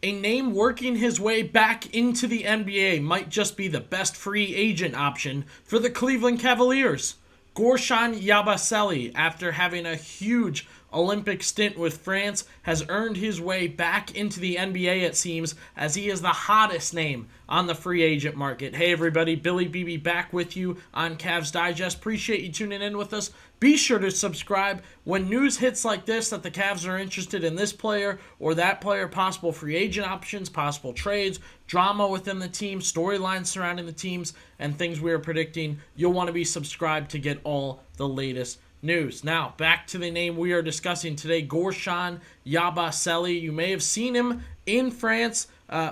A name working his way back into the NBA might just be the best free agent option for the Cleveland Cavaliers. Guerschon Yabusele, after having a huge Olympic stint with France, has earned his way back into the NBA, it seems, as he is the hottest name on the free agent market. Hey everybody, Billy BB back with you on Cavs Digest. Appreciate you tuning in with us. Be sure to subscribe when news hits like this that the Cavs are interested in this player or that player, possible free agent options, possible trades, drama within the team, storylines surrounding the teams, and things we are predicting. You'll want to be subscribed to get all the latest news. Now, back to the name we are discussing today, Guerschon Yabusele. You may have seen him in France,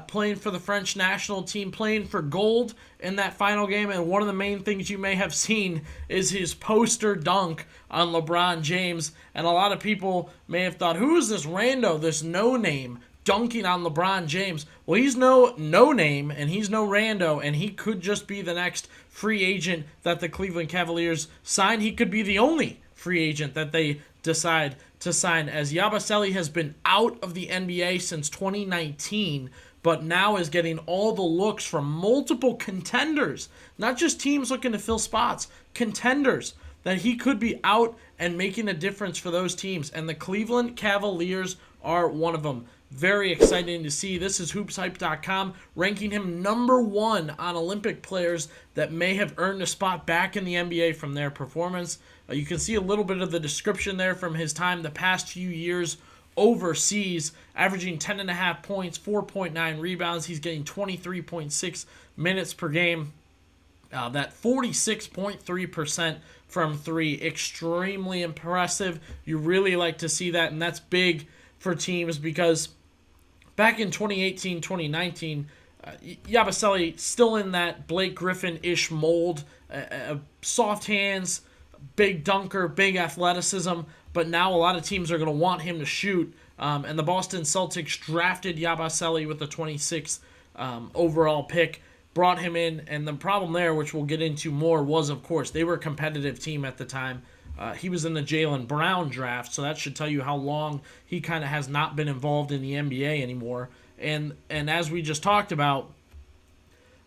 playing for the French national team, playing for gold in that final game, and one of the main things you may have seen is his poster dunk on LeBron James, and a lot of people may have thought, who is this rando, this no-name, dunking on LeBron James? Well, he's no name, and he's no rando, and he could just be the next free agent that the Cleveland Cavaliers sign. He could be the only free agent that they decide to sign, as Yabusele has been out of the NBA since 2019, but now is getting all the looks from multiple contenders, not just teams looking to fill spots, contenders, that he could be out and making a difference for those teams, and the Cleveland Cavaliers are one of them. Very exciting to see. This is HoopsHype.com ranking him number one on Olympic players that may have earned a spot back in the NBA from their performance. You can see a little bit of the description there from his time the past few years overseas, averaging 10.5 points, 4.9 rebounds. He's getting 23.6 minutes per game. That 46.3% from three, extremely impressive. You really like to see that, and that's big for teams because back in 2018, 2019, Yabusele still in that Blake Griffin-ish mold, soft hands, big dunker, big athleticism, but now a lot of teams are going to want him to shoot, and the Boston Celtics drafted Yabusele with the 26th overall pick, brought him in, and the problem there, which we'll get into more, was, of course, they were a competitive team at the time. He was in the Jaylen Brown draft, so that should tell you how long he kind of has not been involved in the NBA anymore. And as we just talked about,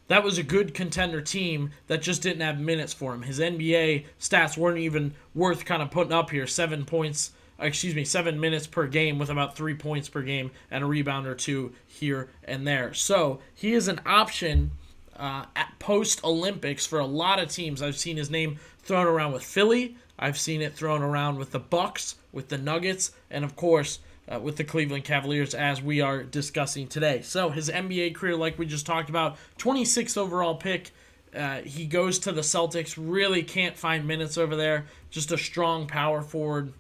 that was a good contender team that just didn't have minutes for him. His NBA stats weren't even worth kind of putting up here. 7 minutes per game with about 3 points per game and a rebound or two here and there. So he is an option at post-Olympics for a lot of teams. I've seen his name thrown around with Philly. I've seen it thrown around with the Bucks, with the Nuggets, and of course with the Cleveland Cavaliers, as we are discussing today. So his NBA career, like we just talked about, 26th overall pick. He goes to the Celtics, really can't find minutes over there, just a strong power forward.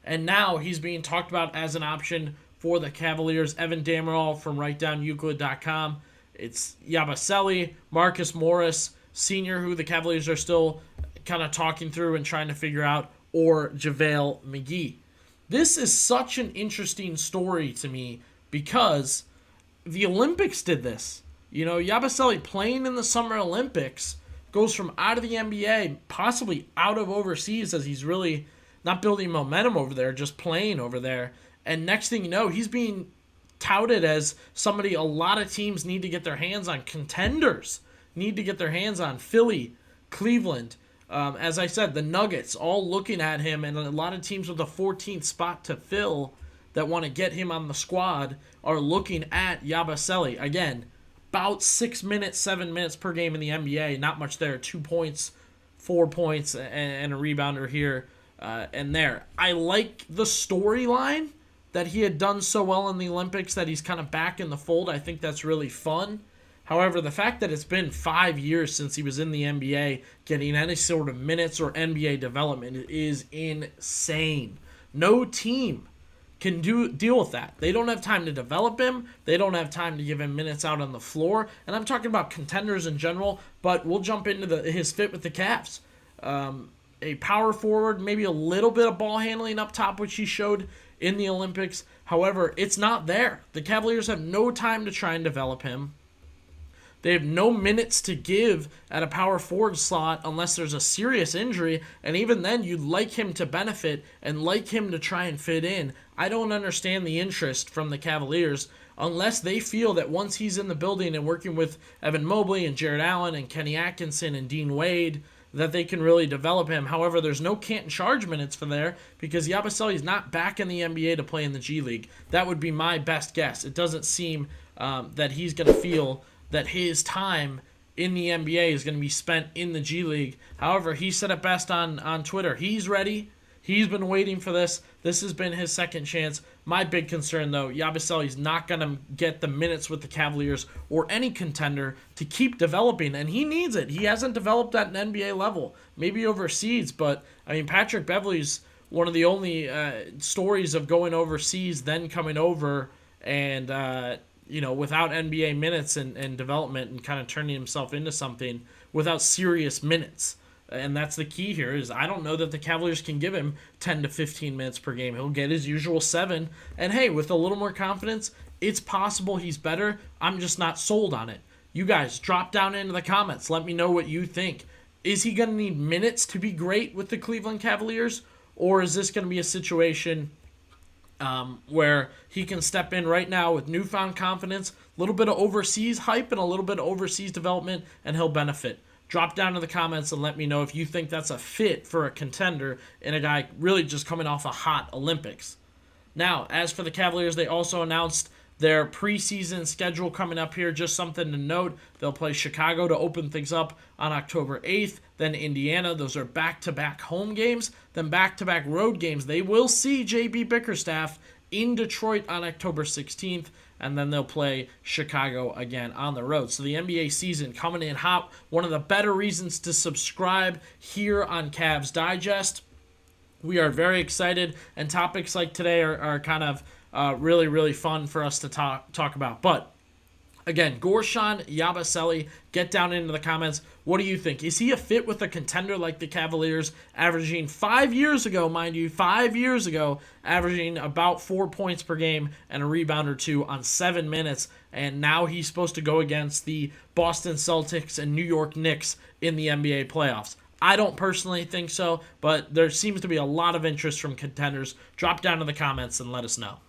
And now he's being talked about as an option for the Cavaliers. Evan Damerol from WriteDownEuclid.com. It's Yabusele, Marcus Morris Sr., who the Cavaliers are still kind of talking through and trying to figure out, or JaVale McGee. This is such an interesting story to me because the Olympics did this. You know, Yabusele playing in the Summer Olympics goes from out of the NBA, possibly out of overseas, as he's really not building momentum over there, just playing over there. And next thing you know, he's being touted as somebody a lot of teams need to get their hands on. Contenders need to get their hands on. Philly, Cleveland, as I said, the Nuggets all looking at him, and a lot of teams with a 14th spot to fill that want to get him on the squad are looking at Yabusele. Again, about 6 minutes, 7 minutes per game in the NBA. Not much there. 2 points, 4 points, and a rebounder here and there. I like the storyline that he had done so well in the Olympics that he's kind of back in the fold. I think that's really fun. However, the fact that it's been 5 years since he was in the NBA, getting any sort of minutes or NBA development is insane. No team can deal with that. They don't have time to develop him. They don't have time to give him minutes out on the floor. And I'm talking about contenders in general, but we'll jump into his fit with the Cavs. A power forward, maybe a little bit of ball handling up top, which he showed in the Olympics. However, it's not there. The Cavaliers have no time to try and develop him. They have no minutes to give at a power forward slot unless there's a serious injury, and even then you'd like him to benefit and like him to try and fit in. I don't understand the interest from the Cavaliers unless they feel that once he's in the building and working with Evan Mobley and Jared Allen and Kenny Atkinson and Dean Wade, that they can really develop him. However, there's no can't charge minutes for there because Yabusele's not back in the NBA to play in the G League. That would be my best guess. It doesn't seem that he's going to feel that his time in the NBA is going to be spent in the G League. However, he said it best on Twitter. He's ready. He's been waiting for this. This has been his second chance. My big concern, though, Yabusele's not going to get the minutes with the Cavaliers or any contender to keep developing, and he needs it. He hasn't developed at an NBA level, maybe overseas, but, I mean, Patrick Beverley's one of the only stories of going overseas, then coming over, and, without NBA minutes and development and kind of turning himself into something without serious minutes. And that's the key here is I don't know that the Cavaliers can give him 10 to 15 minutes per game. He'll get his usual 7. And hey, with a little more confidence, it's possible he's better. I'm just not sold on it. You guys, drop down into the comments. Let me know what you think. Is he going to need minutes to be great with the Cleveland Cavaliers? Or is this going to be a situation where he can step in right now with newfound confidence, a little bit of overseas hype and a little bit of overseas development, and he'll benefit? Drop down in the comments and let me know if you think that's a fit for a contender and a guy really just coming off a hot Olympics. Now, as for the Cavaliers, they also announced their preseason schedule coming up here. Just something to note. They'll play Chicago to open things up on October 8th, then Indiana. Those are back-to-back home games, then back-to-back road games. They will see J.B. Bickerstaff in Detroit on October 16th, and then they'll play Chicago again on the road. So the NBA season coming in hot. One of the better reasons to subscribe here on Cavs Digest. We are very excited, and topics like today are kind of really, really fun for us to talk about. But again, Guerschon Yabusele, get down into the comments. What do you think? Is he a fit with a contender like the Cavaliers, averaging 5 years ago, mind you, 5 years ago, averaging about 4 points per game and a rebound or 2 on 7 minutes, and now he's supposed to go against the Boston Celtics and New York Knicks in the NBA playoffs? I don't personally think so, but there seems to be a lot of interest from contenders. Drop down in the comments and let us know.